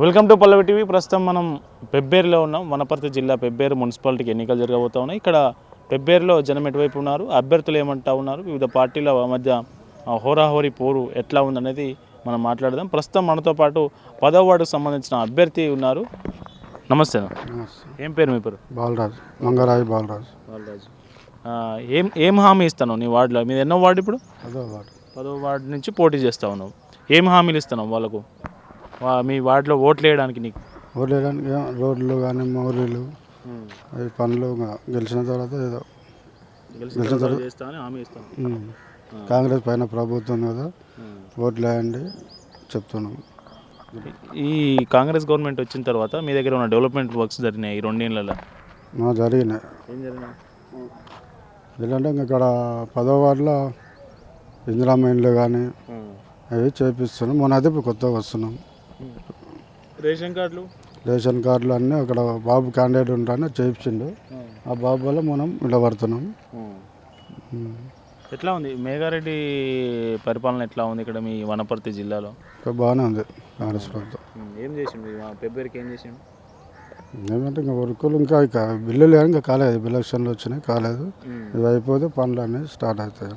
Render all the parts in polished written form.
Welcome to Pallavi TV. ప్రస్తుతం మనం పెబ్బేరులో ఉన్నాం. వనపర్తి జిల్లా పెబ్బేరు మున్సిపాలిటీకి ఎన్నికలు జరగబోతా ఉన్నాయి. ఇక్కడ పెబ్బేరులో జనం ఎటువైపు ఉన్నారు, అభ్యర్థులు ఏమంటా ఉన్నారు, వివిధ పార్టీల మధ్య హోరాహోరీ పోరు ఎట్లా ఉందనేది మనం మాట్లాడదాం. ప్రస్తుతం మనతో పాటు 10వ వార్డుకు సంబంధించిన అభ్యర్థి ఉన్నారు. నమస్తే. ఏం పేరు మీ పేరు? బాలరాజు, మంగరాజు బాలరాజు. బాలరాజు, ఏం హామీ ఇస్తాను నీ వార్డులో? మీది ఎన్నో వార్డు ఇప్పుడు? 10వ వార్డు. 10వ వార్డు నుంచి పోటీ చేస్తా ఉన్నావు. ఏం హామీలు ఇస్తున్నావు వాళ్ళకు? మీ వార్డులో ఓట్లు వేయడానికి నీకు ఓట్లు వేయడానికి రోడ్లు కానీ మౌరీలు అవి పనులు గెలిచిన తర్వాత ఏదో గెలిచిన తర్వాత హామీ ఇస్తాను. కాంగ్రెస్ పైన ప్రభుత్వం కదా, ఓట్లు వేయండి చెప్తున్నాం. ఈ కాంగ్రెస్ గవర్నమెంట్ వచ్చిన తర్వాత మీ దగ్గర ఉన్న డెవలప్మెంట్ వర్క్స్ జరిగినాయి ఈ 2 ఏళ్ళలో? జరిగినాయి. ఏం జరిగినాయి? ఎందుకంటే ఇక్కడ 10వ వార్డులో ఇందిరామ్మ ఇండ్లు కానీ అవి చేపిస్తున్నాం. మొన్న అయితే ఇప్పుడు కొత్తగా వస్తున్నాం. రేషన్ కార్డులు అన్నీ అక్కడ బాబు క్యాండిడేట్ ఉంటానే చేయించిండు. ఆ బాబు వల్ల మనం నిలబడుతున్నాం. ఎట్లా ఉంది మేఘారెడ్డి పరిపాలన? ఎట్లా ఉంది ఇక్కడ మీ వనపర్తి జిల్లాలో? బాగానే ఉంది కాంగ్రెస్ ప్రభుత్వం. ఏం చేసింది పెబ్బేరుకి? ఏం చేసిండు? ఏమంటే ఇంకా వర్కులు ఇంకా బిల్లులు ఇంకా కాలేదు. ఎలక్షన్లు వచ్చినాయి, కాలేదు. ఇవి అయిపోతే పనులు అనేవి స్టార్ట్ అవుతాయి.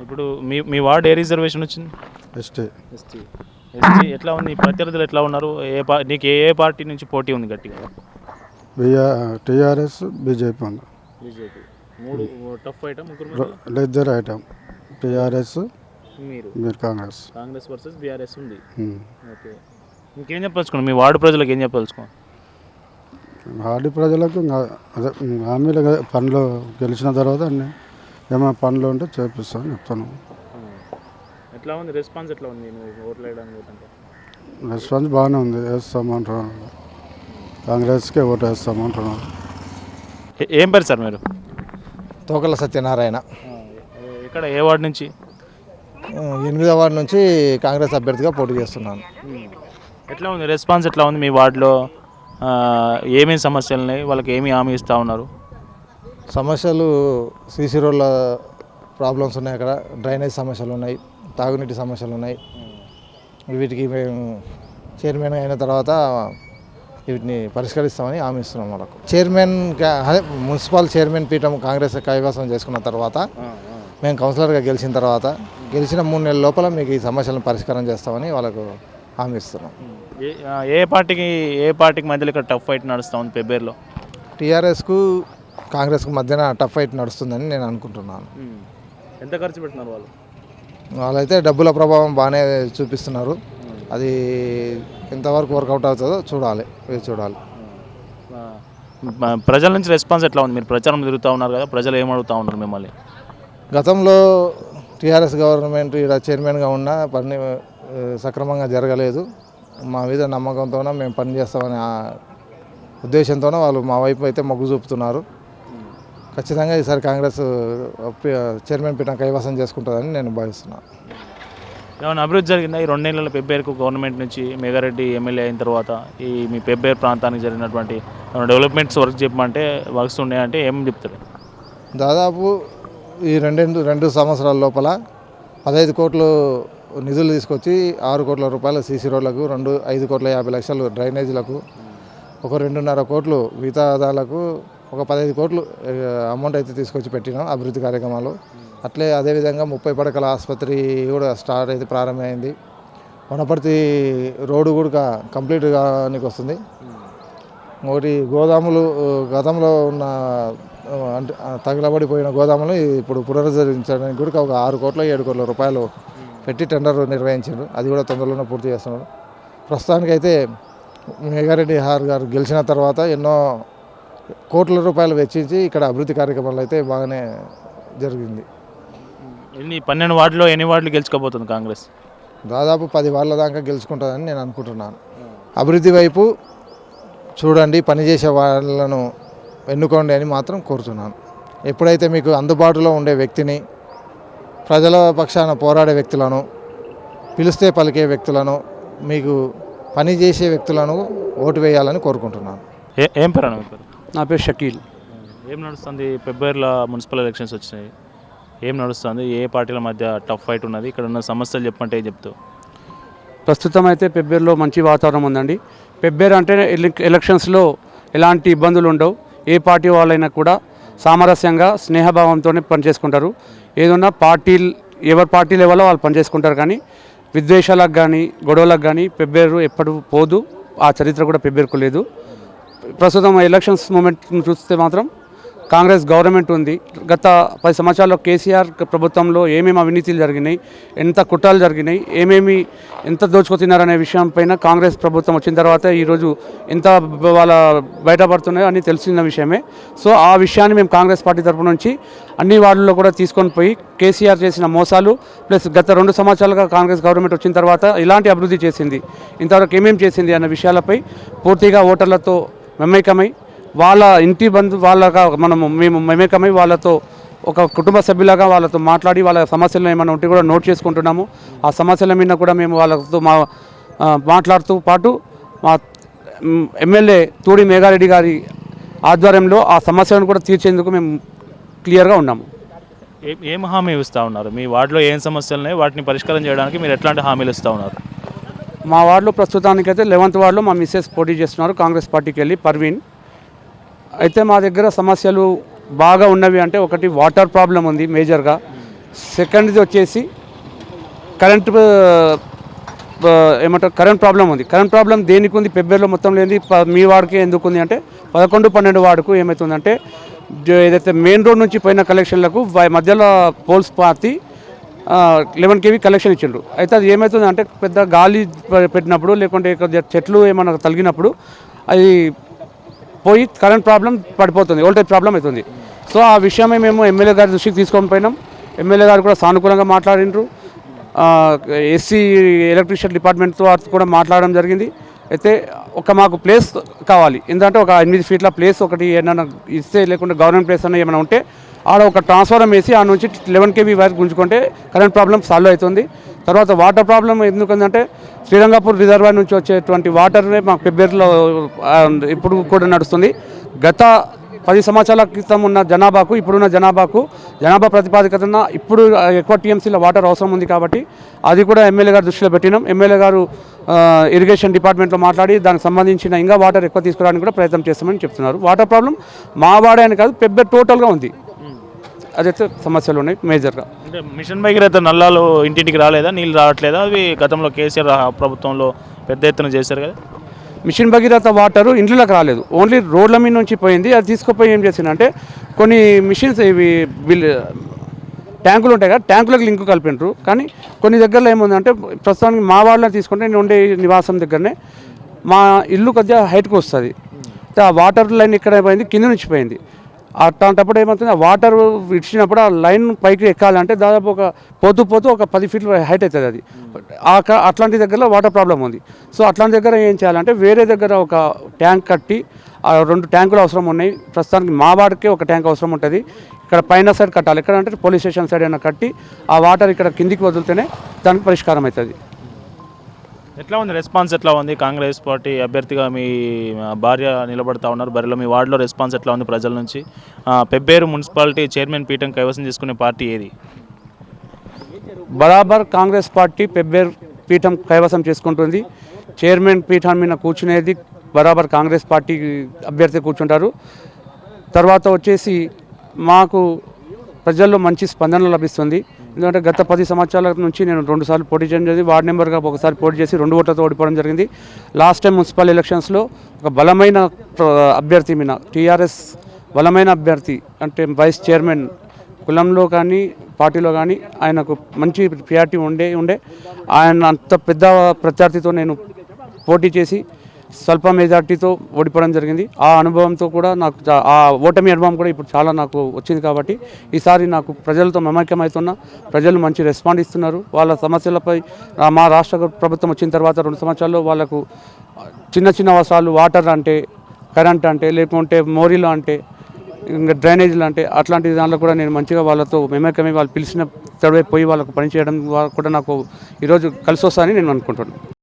ఇప్పుడు మీ వార్డు ఏ రిజర్వేషన్ వచ్చింది? ఎస్టీ. ఎట్లా ఉంది? ప్రత్యర్థులు ఎట్లా ఉన్నారు? నీకు ఏ పార్టీ నుంచి పోటీ ఉంది గట్టిగా? టీఆర్ఎస్, బీజేపీ ఉంది. బీజేపీ. 3 tough item. ఇద్దరు ఐటమ్. టీఆర్ఎస్, మీరు కాంగ్రెస్ వర్సెస్ బీఆర్ఎస్ ఉంది. ఓకే, ఇంకేం చెప్పదలుచుకున్నాను? మీ వార్డు ప్రజలకు ఏం చెప్పదలుచుకున్నాను? వార్డు ప్రజలకు అదే హామీలు పనులు గెలిచిన తర్వాత అన్నీ ఏమైనా పనులు ఉంటే చేపిస్తామని చెప్తున్నాం. ఎట్లా ఉంది రెస్పాన్స్? ఎట్లా ఉంది నువ్వు ఓట్లు వేయడానికి? రెస్పాన్స్ బాగానే ఉంది. వేస్తామంటున్నాను, కాంగ్రెస్కే ఓటు వేస్తామంటున్నాను. ఏం పేరు సార్ మీరు? తోకల సత్యనారాయణ. ఇక్కడ ఏ వార్డు నుంచి? 8వ వార్డు నుంచి కాంగ్రెస్ అభ్యర్థిగా పోటీ చేస్తున్నాను. ఎట్లా ఉంది రెస్పాన్స్? ఎట్లా ఉంది మీ వార్డులో? ఏమేమి సమస్యలు ఉన్నాయి? వాళ్ళకి ఏమి హామీ ఇస్తూ ఉన్నారు? సమస్యలు సీసీ రోడ్ల ప్రాబ్లమ్స్ ఉన్నాయి, అక్కడ డ్రైనేజ్ సమస్యలు ఉన్నాయి, తాగునీటి సమస్యలు ఉన్నాయి. వీటికి మేము చైర్మన్ అయిన తర్వాత వీటిని పరిష్కరిస్తామని హామీ ఇస్తున్నాం. వాళ్ళకు మున్సిపల్ చైర్మన్ పీఠం కాంగ్రెస్ కైవసం చేసుకున్న తర్వాత మేము కౌన్సిలర్గా గెలిచిన తర్వాత గెలిచిన 3 నెలల లోపల మీకు ఈ సమస్యలను పరిష్కారం చేస్తామని వాళ్ళకు హామీ ఇస్తున్నాం. ఏ పార్టీకి మధ్యలో ఇక్కడ టఫ్ ఫైట్ నడుస్తూ ఉంది పెబ్బేరులో? టీఆర్ఎస్కు కాంగ్రెస్కు మధ్యన టఫ్ ఫైట్ నడుస్తుందని నేను అనుకుంటున్నాను. ఎంత ఖర్చు పెడుతున్నారు వాళ్ళు? వాళ్ళైతే డబ్బుల ప్రభావం బాగానే చూపిస్తున్నారు. అది ఎంతవరకు వర్కౌట్ అవుతుందో చూడాలి. ప్రజల నుంచి రెస్పాన్స్ ఎట్లా ఉంది? మీరు ప్రచారం తిరుగుతూ ఉన్నారు కదా, ప్రజలు ఏమడుగుతూ ఉన్నారు మిమ్మల్ని? గతంలో టీఆర్ఎస్ గవర్నమెంట్ ఇక్కడ చైర్మన్గా ఉన్న పని సక్రమంగా జరగలేదు. మా మీద నమ్మకంతోనే మేము పనిచేస్తామనే ఉద్దేశంతోనే వాళ్ళు మా వైపు అయితే మొగ్గు చూపుతున్నారు. ఖచ్చితంగా ఈసారి కాంగ్రెస్ చైర్మన్ పీఠం కైవసం చేసుకుంటుందని నేను భావిస్తున్నాను. ఏమైనా అభివృద్ధి జరిగిందా ఈ 2 ఏళ్ళలో పెబ్బేరుకు? గవర్నమెంట్ నుంచి మేఘారెడ్డి ఎమ్మెల్యే అయిన తర్వాత ఈ మీ పెబ్బేరు ప్రాంతానికి జరిగినటువంటి డెవలప్మెంట్స్ వర్క్ చెప్పమంటే వర్క్స్ ఉన్నాయంటే ఏం చెప్తారు? దాదాపు ఈ 2 సంవత్సరాల లోపల 15 కోట్లు నిధులు తీసుకొచ్చి 6 కోట్ల రూపాయల సీసీ రోడ్లకు, 5,50,00,000 డ్రైనేజీలకు, ఒక 2.5 కోట్లు మిగతా దాలకు, ఒక 15 కోట్లు అమౌంట్ అయితే తీసుకొచ్చి పెట్టినాం అభివృద్ధి కార్యక్రమాలు. అదేవిధంగా 30 పడకల ఆసుపత్రి కూడా స్టార్ట్ అయితే ప్రారంభమైంది. వనపర్తి రోడ్డు కూడా కంప్లీట్ కానికి వస్తుంది. ఒకటి గోదాములు, గతంలో ఉన్న అంటే తగలబడిపోయిన గోదాములు ఇప్పుడు పునరుద్ధరించడానికి కూడా ఒక 6 కోట్ల 7 కోట్ల రూపాయలు పెట్టి టెండర్ నిర్వహించారు. అది కూడా తొందరలోనే పూర్తి చేస్తున్నారు. ప్రస్తుతానికైతే మేఘారెడ్డి గారు గెలిచిన తర్వాత ఎన్నో కోట్ల రూపాయలు వెచ్చించి ఇక్కడ అభివృద్ధి కార్యక్రమాలు అయితే బాగానే జరిగింది. 12 వార్డులో ఎన్ని వార్డులు గెలుచుకోబోతుంది కాంగ్రెస్? దాదాపు 10 వార్డుల దాకా గెలుచుకుంటుందని నేను అనుకుంటున్నాను. అభివృద్ధి వైపు చూడండి, పనిచేసే వాళ్ళను ఎన్నుకోండి అని మాత్రం కోరుతున్నాను. ఎప్పుడైతే మీకు అందుబాటులో ఉండే వ్యక్తిని, ప్రజల పక్షాన పోరాడే వ్యక్తులను, పిలిస్తే పలికే వ్యక్తులను, మీకు పనిచేసే వ్యక్తులను ఓటు వేయాలని కోరుకుంటున్నాను. ఏం పేరు? నా పేరు షకీల్. ఏం నడుస్తుంది? పెబ్బేరులో మున్సిపల్ ఎలక్షన్స్ వచ్చినాయి. ఏం నడుస్తుంది? ఏ పార్టీల మధ్య టఫ్ ఫైట్ ఉన్నది? ఇక్కడ ఉన్న సమస్యలు చెప్పమంటే ఏం చెప్తావు? ప్రస్తుతం అయితే పెబ్బేరులో మంచి వాతావరణం ఉందండి. పెబ్బేరు అంటే ఎలక్షన్స్లో ఎలాంటి ఇబ్బందులు ఉండవు. ఏ పార్టీ వాళ్ళైనా కూడా సామరస్యంగా స్నేహభావంతోనే పనిచేసుకుంటారు. ఏదన్నా ఎవరి పార్టీ లెవెల్లో వాళ్ళు పనిచేసుకుంటారు. కానీ విద్వేషాలకు కానీ గొడవలకు కానీ పెబ్బేరు ఎప్పుడు పోదు. ఆ చరిత్ర కూడా పెబ్బేరుకు లేదు. ప్రస్తుతం ఎలక్షన్స్ మూమెంట్ చూస్తే మాత్రం కాంగ్రెస్ గవర్నమెంట్ ఉంది. గత 10 సంవత్సరాల్లో కేసీఆర్ ప్రభుత్వంలో ఏమేమి అవినీతిలు జరిగినాయి, ఎంత కుట్రలు జరిగినాయి, ఎంత దోచుకుతున్నారనే విషయం పైన కాంగ్రెస్ ప్రభుత్వం వచ్చిన తర్వాత ఈరోజు ఎంత వాళ్ళ బయటపడుతున్నాయో అన్నీ తెలిసిన విషయమే. సో ఆ విషయాన్ని మేము కాంగ్రెస్ పార్టీ తరపు నుంచి అన్ని వార్డుల్లో కూడా తీసుకొని పోయి కేసీఆర్ చేసిన మోసాలు ప్లస్ గత 2 సంవత్సరాలుగా కాంగ్రెస్ గవర్నమెంట్ వచ్చిన తర్వాత ఇలాంటి అభివృద్ధి చేసింది, ఇంతవరకు ఏమేమి చేసింది అన్న విషయాలపై పూర్తిగా ఓటర్లతో మమేకమై వాళ్ళ ఇంటి వాళ్ళగా మేము మమేకమై వాళ్ళతో ఒక కుటుంబ సభ్యులాగా వాళ్ళతో మాట్లాడి వాళ్ళ సమస్యలు ఏమైనా ఉంటే కూడా నోట్ చేసుకుంటున్నాము. ఆ సమస్యల మీద కూడా మేము వాళ్ళతో మాట్లాడుతూ పాటు మా ఎమ్మెల్యే తూడి మేఘారెడ్డి గారి ఆధ్వర్యంలో ఆ సమస్యలను కూడా తీర్చేందుకు మేము క్లియర్గా ఉన్నాము. ఏం హామీ ఇస్తూ ఉన్నారు? మీ వార్డులో ఏం సమస్యలు ఉన్నాయి, వాటిని పరిష్కారం చేయడానికి మీరు ఎట్లాంటి హామీలు ఇస్తూ ఉన్నారు? మా వార్డులో ప్రస్తుతానికైతే 11th వార్డులో మా మిస్సెస్ పోటీ చేస్తున్నారు కాంగ్రెస్ పార్టీకి వెళ్ళి పర్వీన్. అయితే మా దగ్గర సమస్యలు బాగా ఉన్నవి అంటే ఒకటి వాటర్ ప్రాబ్లం ఉంది మేజర్గా. సెకండ్ది వచ్చేసి కరెంట్ కరెంట్ ప్రాబ్లం ఉంది. కరెంట్ ప్రాబ్లం దేనికి ఉంది పెబ్బేరులో మొత్తం లేని మీ వాడికి ఎందుకు ఉంది అంటే 11, 12 వార్డుకు ఏమవుతుందంటే ఏదైతే మెయిన్ రోడ్ నుంచి పోయిన కలెక్షన్లకు మధ్యలో పోల్స్ పాతి 11 kV కలెక్షన్ ఇచ్చిండ్రు. అయితే అది ఏమవుతుందంటే పెద్ద గాలి పెట్టినప్పుడు లేకుంటే చెట్లు ఏమైనా తగిలినప్పుడు అది పోయి కరెంట్ ప్రాబ్లం పడిపోతుంది, వోల్టేజ్ ప్రాబ్లం అవుతుంది. సో ఆ విషయమే మేము ఎమ్మెల్యే గారి దృష్టికి తీసుకొని పోయినాం. ఎమ్మెల్యే గారు కూడా సానుకూలంగా మాట్లాడిండ్రు. ఎస్సీ ఎలక్ట్రిషియన్ డిపార్ట్మెంట్తో కూడా మాట్లాడడం జరిగింది. అయితే మాకు ప్లేస్ కావాలి, ఎందుకంటే ఒక 8 feet ప్లేస్ ఒకటి ఏమైనా ఇస్తే లేకుంటే గవర్నమెంట్ ప్లేస్ అన్న ఏమైనా ఉంటే ఆడ ఒక ట్రాన్స్ఫార్మర్ వేసి ఆ నుంచి 11 kV వైర్ గుంజుకుంటే కరెంట్ ప్రాబ్లం సాల్వ్ అవుతుంది. తర్వాత వాటర్ ప్రాబ్లం ఎందుకంటే శ్రీరంగపూర్ రిజర్వాయర్ నుంచి వచ్చేటువంటి వాటర్నే మాకు పెబ్బేరులో ఇప్పుడు కూడా నడుస్తుంది. గత 10 సంవత్సరాల క్రితం ఉన్న జనాభాకు ఇప్పుడున్న జనాభా ప్రతిపాదికన ఇప్పుడు ఎక్కువ టీఎంసీలో వాటర్ అవసరం ఉంది. కాబట్టి అది కూడా ఎమ్మెల్యే గారు దృష్టిలో పెట్టినాం. ఎమ్మెల్యే గారు ఇరిగేషన్ డిపార్ట్మెంట్లో మాట్లాడి దానికి సంబంధించిన ఇంకా వాటర్ ఎక్కువ తీసుకురావడానికి కూడా ప్రయత్నం చేస్తామని చెప్తున్నారు. వాటర్ ప్రాబ్లం మా వాడే అని కాదు, పెబ్బేరు టోటల్గా ఉంది. అదైతే సమస్యలు ఉన్నాయి మేజర్గా. అంటే మిషన్ భగీరథ నల్లాలు ఇంటింటికి రాలేదా, నీళ్ళు రావట్లేదా? అవి గతంలో కేసీఆర్ ప్రభుత్వంలో పెద్ద ఎత్తున చేశారు కదా. మిషన్ భగీరథ వాటరు ఇంట్లోకి రాలేదు, ఓన్లీ రోడ్ల మీద నుంచి పోయింది. అది తీసుకుపోయి ఏం చేసిందంటే కొన్ని మిషన్స్ ఇవి ట్యాంకులు ఉంటాయి కదా, ట్యాంకులకు లింక్ కలిపిండ్రు. కానీ కొన్ని దగ్గరలో ఏముందంటే ప్రస్తుతానికి మా వాళ్ళని తీసుకుంటే నేను ఉండే నివాసం దగ్గరనే మా ఇల్లు కొద్దిగా హైట్కి వస్తుంది. ఆ వాటర్ లైన్ ఇక్కడ పోయింది, కింద నుంచి పోయింది. అట్లాంటప్పుడు ఏమవుతుంది, ఆ వాటర్ ఇచ్చినప్పుడు ఆ లైన్ పైకి ఎక్కాలంటే దాదాపు పోతూ ఒక 10 feet హైట్ అవుతుంది. అది అట్లాంటి దగ్గరలో వాటర్ ప్రాబ్లం ఉంది. సో అట్లాంటి దగ్గర ఏం చేయాలంటే వేరే దగ్గర ఒక ట్యాంక్ కట్టి 2 ట్యాంకులు అవసరం ఉన్నాయి. ప్రస్తుతానికి మా వాడికే ఒక ట్యాంక్ అవసరం ఉంటుంది. ఇక్కడ పైన సైడ్ కట్టాలి, ఎక్కడంటే పోలీస్ స్టేషన్ సైడ్ అయినా కట్టి ఆ వాటర్ ఇక్కడ కిందికి వదిలితేనే దానికి పరిష్కారం అవుతుంది. ఎట్లా ఉంది రెస్పాన్స్? ఎట్లా ఉంది? కాంగ్రెస్ పార్టీ అభ్యర్థిగా మీ భార్య నిలబడతా ఉన్నారు బరిలో. మీ వార్డులో రెస్పాన్స్ ఎట్లా ఉంది ప్రజల నుంచి? పెబ్బేరు మున్సిపాలిటీ చైర్మన్ పీఠం కైవసం చేసుకునే పార్టీ ఏది? బరాబర్ కాంగ్రెస్ పార్టీ పెబ్బేరు పీఠం కైవసం చేసుకుంటుంది. చైర్మన్ పీఠం మీద కూర్చునేది బరాబర్ కాంగ్రెస్ పార్టీ అభ్యర్థి కూర్చుంటారు. తర్వాత వచ్చేసి మాకు ప్రజల్లో మంచి స్పందన లభిస్తుంది. ఎందుకంటే గత 10 సంవత్సరాల నుంచి నేను 2 సార్లు పోటీ చేయడం జరిగింది. వార్డు మెంబర్గా ఒకసారి పోటీ చేసి 2 ఓట్లతో ఓడిపోవడం జరిగింది. లాస్ట్ టైం మున్సిపల్ ఎలక్షన్స్లో ఒక బలమైన అభ్యర్థి మీద టీఆర్ఎస్ బలమైన అభ్యర్థి అంటే వైస్ చైర్మన్ కులంలో కానీ పార్టీలో కానీ ఆయనకు మంచి ప్రియారిటీ ఉండే ఆయన అంత పెద్ద ప్రత్యర్థితో నేను పోటీ చేసి స్వల్ప మెజార్టీతో ఓడిపోవడం జరిగింది. ఆ అనుభవంతో కూడా నాకు ఆ ఓటమి అనుభవం కూడా ఇప్పుడు చాలా నాకు వచ్చింది. కాబట్టి ఈసారి నాకు ప్రజలతో మమేకమవుతున్నా, ప్రజలు మంచి రెస్పాండ్ ఇస్తున్నారు. వాళ్ళ సమస్యలపై మా రాష్ట్ర ప్రభుత్వం వచ్చిన తర్వాత 2 సంవత్సరాల్లో వాళ్ళకు చిన్న అవసరాలు వాటర్ అంటే, కరెంట్ అంటే, లేకుంటే మోరీలు అంటే, ఇంకా డ్రైనేజీలు అంటే అట్లాంటి దాంట్లో కూడా నేను మంచిగా వాళ్ళతో మమేకమై వాళ్ళు పిలిచిన తడవే పోయి వాళ్ళకు పనిచేయడం కూడా నాకు ఈరోజు కలిసి వస్తుందని నేను అనుకుంటున్నాను.